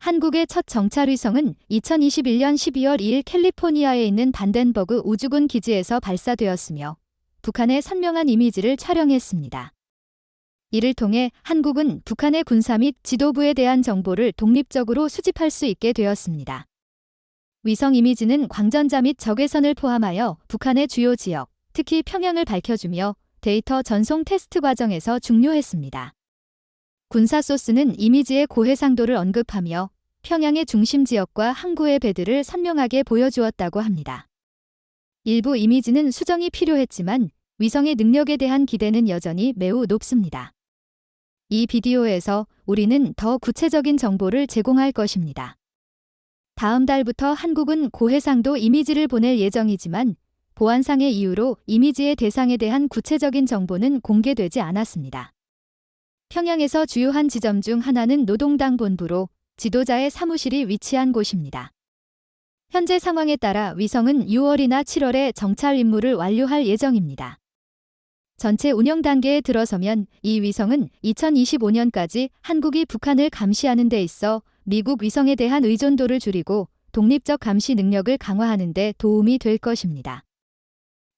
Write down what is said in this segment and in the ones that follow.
한국의 첫 정찰 위성은 2021년 12월 2일 캘리포니아에 있는 반덴버그 우주군 기지에서 발사되었으며 북한의 선명한 이미지를 촬영했습니다. 이를 통해 한국은 북한의 군사 및 지도부에 대한 정보를 독립적으로 수집할 수 있게 되었습니다. 위성 이미지는 광전자 및 적외선을 포함하여 북한의 주요 지역, 특히 평양을 밝혀주며 데이터 전송 테스트 과정에서 중요했습니다. 군사 소스는 이미지의 고해상도를 언급하며 평양의 중심 지역과 항구의 배들을 선명하게 보여주었다고 합니다. 일부 이미지는 수정이 필요했지만 위성의 능력에 대한 기대는 여전히 매우 높습니다. 이 비디오에서 우리는 더 구체적인 정보를 제공할 것입니다. 다음 달부터 한국은 고해상도 이미지를 보낼 예정이지만 보안상의 이유로 이미지의 대상에 대한 구체적인 정보는 공개되지 않았습니다. 평양에서 주요한 지점 중 하나는 노동당 본부로 지도자의 사무실이 위치한 곳입니다. 현재 상황에 따라 위성은 6월이나 7월에 정찰 임무를 완료할 예정입니다. 전체 운영 단계에 들어서면 이 위성은 2025년까지 한국이 북한을 감시하는 데 있어 미국 위성에 대한 의존도를 줄이고 독립적 감시 능력을 강화하는 데 도움이 될 것입니다.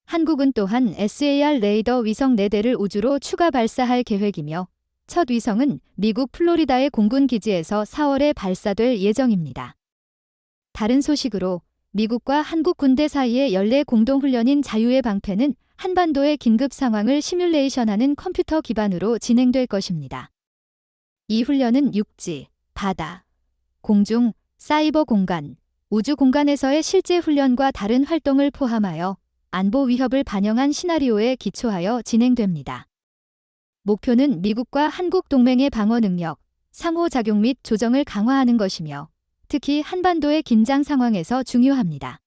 한국은 또한 SAR 레이더 위성 4대를 우주로 추가 발사할 계획이며 첫 위성은 미국 플로리다의 공군 기지에서 4월에 발사될 예정입니다. 다른 소식으로 미국과 한국 군대 사이의 연례 공동훈련인 자유의 방패는 한반도의 긴급 상황을 시뮬레이션하는 컴퓨터 기반으로 진행될 것입니다. 이 훈련은 육지, 바다, 공중, 사이버 공간, 우주 공간에서의 실제 훈련과 다른 활동을 포함하여 안보 위협을 반영한 시나리오에 기초하여 진행됩니다. 목표는 미국과 한국 동맹의 방어 능력, 상호작용 및 조정을 강화하는 것이며 특히 한반도의 긴장 상황에서 중요합니다.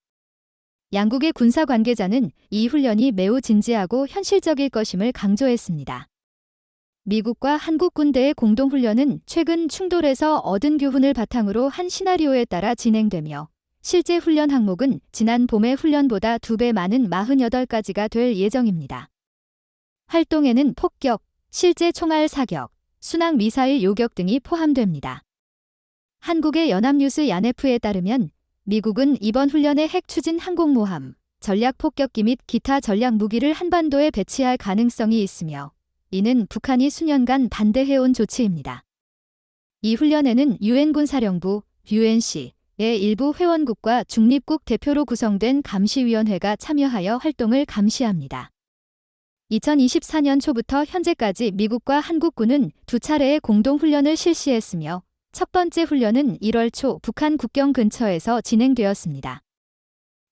양국의 군사 관계자는 이 훈련이 매우 진지하고 현실적일 것임을 강조했습니다. 미국과 한국 군대의 공동훈련은 최근 충돌에서 얻은 교훈을 바탕으로 한 시나리오에 따라 진행되며 실제 훈련 항목은 지난 봄의 훈련보다 2배 많은 48가지가 될 예정입니다. 활동에는 폭격, 실제 총알 사격, 순항 미사일 요격 등이 포함됩니다. 한국의 연합뉴스 야네프에 따르면 미국은 이번 훈련에 핵 추진 항공모함, 전략 폭격기 및 기타 전략 무기를 한반도에 배치할 가능성이 있으며 이는 북한이 수년간 반대해온 조치입니다. 이 훈련에는 유엔군사령부, UNC의 일부 회원국과 중립국 대표로 구성된 감시위원회가 참여하여 활동을 감시합니다. 2024년 초부터 현재까지 미국과 한국군은 2차례의 공동훈련을 실시했으며 첫 번째 훈련은 1월 초 북한 국경 근처에서 진행되었습니다.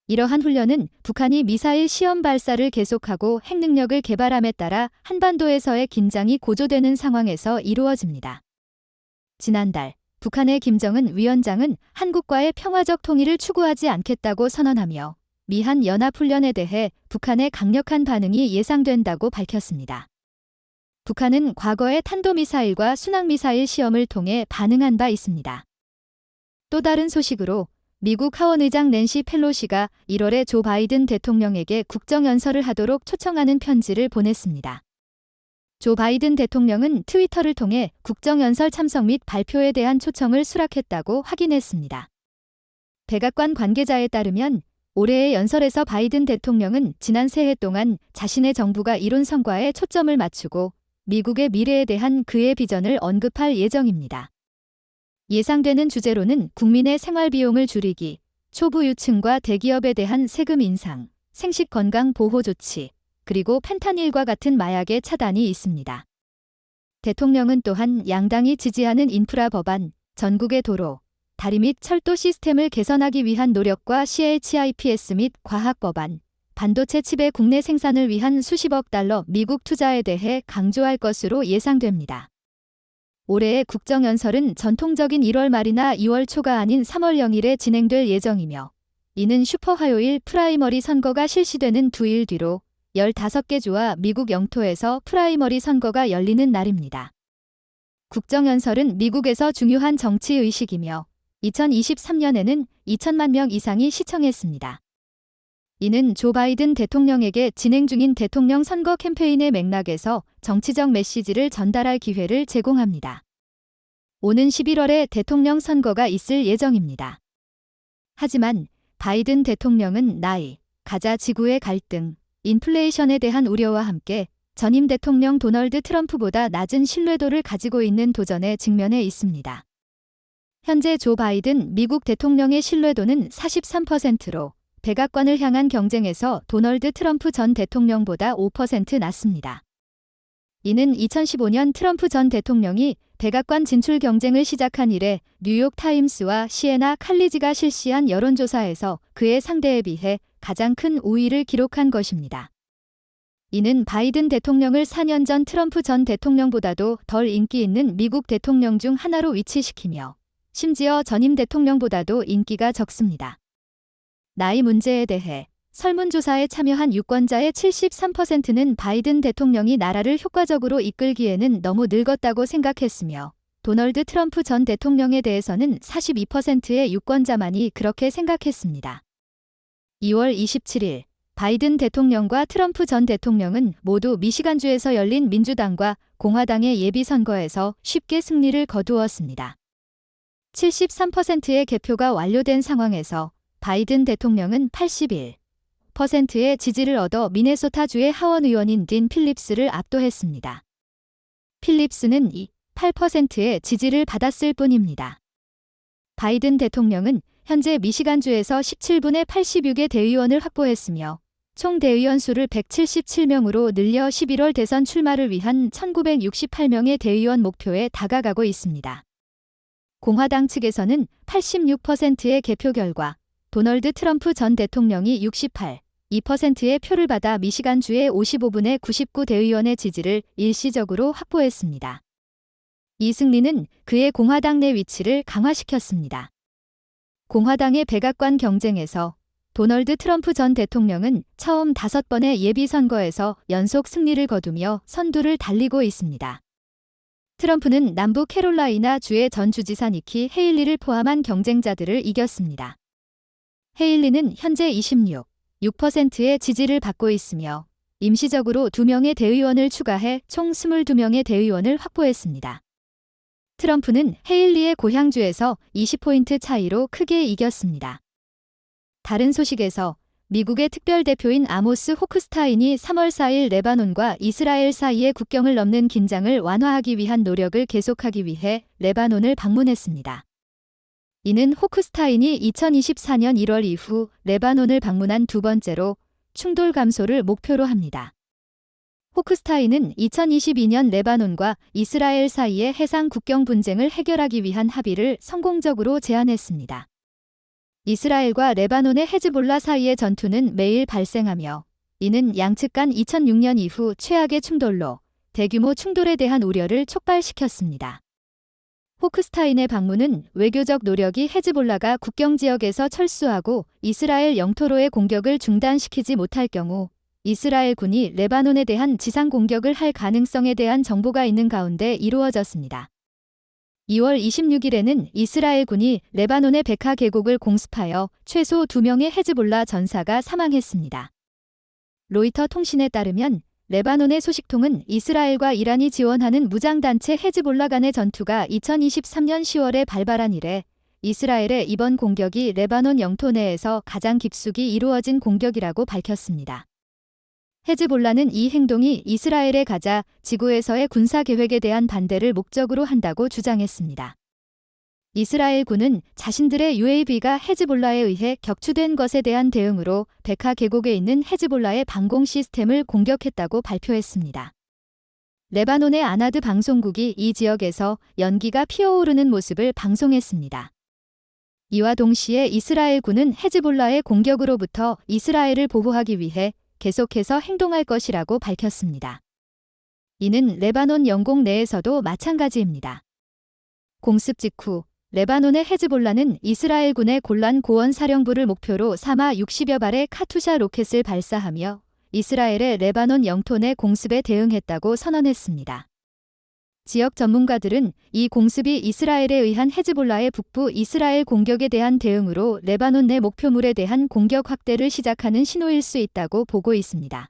이러한 훈련은 북한이 미사일 시험 발사를 계속하고 핵 능력을 개발함에 따라 한반도에서의 긴장이 고조되는 상황에서 이루어집니다. 지난달 북한의 김정은 위원장은 한국과의 평화적 통일을 추구하지 않겠다고 선언하며 미한 연합훈련에 대해 북한의 강력한 반응이 예상된다고 밝혔습니다. 북한은 과거의 탄도미사일과 순항미사일 시험을 통해 반응한 바 있습니다. 또 다른 소식으로 미국 하원의장 낸시 펠로시가 1월에 조 바이든 대통령에게 국정연설을 하도록 초청하는 편지를 보냈습니다. 조 바이든 대통령은 트위터를 통해 국정연설 참석 및 발표에 대한 초청을 수락했다고 확인했습니다. 백악관 관계자에 따르면 올해의 연설에서 바이든 대통령은 지난 새해 동안 자신의 정부가 이룬 성과에 초점을 맞추고 미국의 미래에 대한 그의 비전을 언급할 예정입니다. 예상되는 주제로는 국민의 생활 비용을 줄이기, 초부유층과 대기업에 대한 세금 인상, 생식 건강 보호 조치, 그리고 펜타닐과 같은 마약의 차단이 있습니다. 대통령은 또한 양당이 지지하는 인프라 법안, 전국의 도로, 다리 및 철도 시스템을 개선하기 위한 노력과 CHIPS 및 과학 법안, 반도체 칩의 국내 생산을 위한 수십억 달러 미국 투자에 대해 강조할 것으로 예상됩니다. 올해의 국정연설은 전통적인 1월 말이나 2월 초가 아닌 3월 0일에 진행될 예정이며 이는 슈퍼화요일 프라이머리 선거가 실시되는 2일 뒤로 15개 주와 미국 영토에서 프라이머리 선거가 열리는 날입니다. 국정연설은 미국에서 중요한 정치의식이며 2023년에는 2천만 명 이상이 시청했습니다. 이는 조 바이든 대통령에게 진행 중인 대통령 선거 캠페인의 맥락에서 정치적 메시지를 전달할 기회를 제공합니다. 오는 11월에 대통령 선거가 있을 예정입니다. 하지만 바이든 대통령은 나이, 가자 지구의 갈등, 인플레이션에 대한 우려와 함께 전임 대통령 도널드 트럼프보다 낮은 신뢰도를 가지고 있는 도전에 직면해 있습니다. 현재 조 바이든 미국 대통령의 신뢰도는 43%로 백악관을 향한 경쟁에서 도널드 트럼프 전 대통령보다 5% 낮습니다. 이는 2015년 트럼프 전 대통령이 백악관 진출 경쟁을 시작한 이래 뉴욕 타임스와 시에나 칼리지가 실시한 여론조사에서 그의 상대에 비해 가장 큰 우위를 기록한 것입니다. 이는 바이든 대통령을 4년 전 트럼프 전 대통령보다도 덜 인기 있는 미국 대통령 중 하나로 위치시키며 심지어 전임 대통령보다도 인기가 적습니다. 나이 문제에 대해 설문조사에 참여한 유권자의 73%는 바이든 대통령이 나라를 효과적으로 이끌기에는 너무 늙었다고 생각했으며 도널드 트럼프 전 대통령에 대해서는 42%의 유권자만이 그렇게 생각했습니다. 2월 27일 바이든 대통령과 트럼프 전 대통령은 모두 미시간주에서 열린 민주당과 공화당의 예비선거에서 쉽게 승리를 거두었습니다. 73%의 개표가 완료된 상황에서 바이든 대통령은 81%의 지지를 얻어 미네소타주의 하원 의원인 딘 필립스를 압도했습니다. 필립스는 8%의 지지를 받았을 뿐입니다. 바이든 대통령은 현재 미시간주에서 17분의 86의 대의원을 확보했으며 총 대의원 수를 177명으로 늘려 11월 대선 출마를 위한 1968명의 대의원 목표에 다가가고 있습니다. 공화당 측에서는 86%의 개표 결과 도널드 트럼프 전 대통령이 68.2%의 표를 받아 미시간주의 55분의 99 대의원의 지지를 일시적으로 확보했습니다. 이 승리는 그의 공화당 내 위치를 강화시켰습니다. 공화당의 백악관 경쟁에서 도널드 트럼프 전 대통령은 처음 5번의 예비선거에서 연속 승리를 거두며 선두를 달리고 있습니다. 트럼프는 남부 캐롤라이나 주의 전 주지사 니키 헤일리를 포함한 경쟁자들을 이겼습니다. 헤일리는 현재 26.6%의 지지를 받고 있으며 임시적으로 2명의 대의원을 추가해 총 22명의 대의원을 확보했습니다. 트럼프는 헤일리의 고향주에서 20포인트 차이로 크게 이겼습니다. 다른 소식에서 미국의 특별대표인 아모스 호크스타인이 3월 4일 레바논과 이스라엘 사이의 국경을 넘는 긴장을 완화하기 위한 노력을 계속하기 위해 레바논을 방문했습니다. 이는 호크스타인이 2024년 1월 이후 레바논을 방문한 두 번째로 충돌 감소를 목표로 합니다. 호크스타인은 2022년 레바논과 이스라엘 사이의 해상 국경 분쟁을 해결하기 위한 합의를 성공적으로 제안했습니다. 이스라엘과 레바논의 헤즈볼라 사이의 전투는 매일 발생하며 이는 양측 간 2006년 이후 최악의 충돌로 대규모 충돌에 대한 우려를 촉발시켰습니다. 호크스타인의 방문은 외교적 노력이 헤즈볼라가 국경 지역에서 철수하고 이스라엘 영토로의 공격을 중단시키지 못할 경우 이스라엘군이 레바논에 대한 지상 공격을 할 가능성에 대한 정보가 있는 가운데 이루어졌습니다. 2월 26일에는 이스라엘군이 레바논의 베카 계곡을 공습하여 최소 2명의 헤즈볼라 전사가 사망했습니다. 로이터 통신에 따르면 레바논의 소식통은 이스라엘과 이란이 지원하는 무장단체 헤즈볼라 간의 전투가 2023년 10월에 발발한 이래 이스라엘의 이번 공격이 레바논 영토 내에서 가장 깊숙이 이루어진 공격이라고 밝혔습니다. 헤즈볼라는 이 행동이 이스라엘의 가자 지구에서의 군사 계획에 대한 반대를 목적으로 한다고 주장했습니다. 이스라엘군은 자신들의 UAV가 헤즈볼라에 의해 격추된 것에 대한 대응으로 베카 계곡에 있는 헤즈볼라의 방공 시스템을 공격했다고 발표했습니다. 레바논의 아나드 방송국이 이 지역에서 연기가 피어오르는 모습을 방송했습니다. 이와 동시에 이스라엘군은 헤즈볼라의 공격으로부터 이스라엘을 보호하기 위해 계속해서 행동할 것이라고 밝혔습니다. 이는 레바논 영공 내에서도 마찬가지입니다. 공습 직후 레바논의 헤즈볼라는 이스라엘군의 골란 고원 사령부를 목표로 사마 60여 발의 카투샤 로켓을 발사하며 이스라엘의 레바논 영토 내 공습에 대응했다고 선언했습니다. 지역 전문가들은 이 공습이 이스라엘에 의한 헤즈볼라의 북부 이스라엘 공격에 대한 대응으로 레바논 내 목표물에 대한 공격 확대를 시작하는 신호일 수 있다고 보고 있습니다.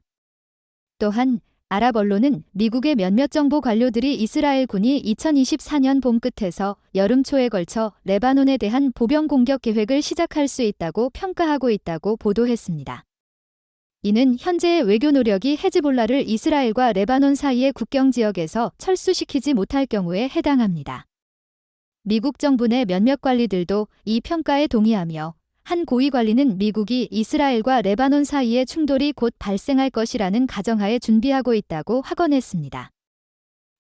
또한 아랍 언론은 미국의 몇몇 정보 관료들이 이스라엘 군이 2024년 봄 끝에서 여름 초에 걸쳐 레바논에 대한 보병 공격 계획을 시작할 수 있다고 평가하고 있다고 보도했습니다. 이는 현재의 외교 노력이 헤즈볼라를 이스라엘과 레바논 사이의 국경 지역에서 철수시키지 못할 경우에 해당합니다. 미국 정부 내 몇몇 관리들도 이 평가에 동의하며 한 고위 관리는 미국이 이스라엘과 레바논 사이의 충돌이 곧 발생할 것이라는 가정하에 준비하고 있다고 확언했습니다.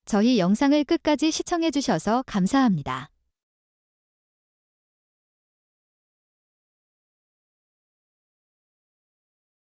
저희 영상을 끝까지 시청해 주셔서 감사합니다.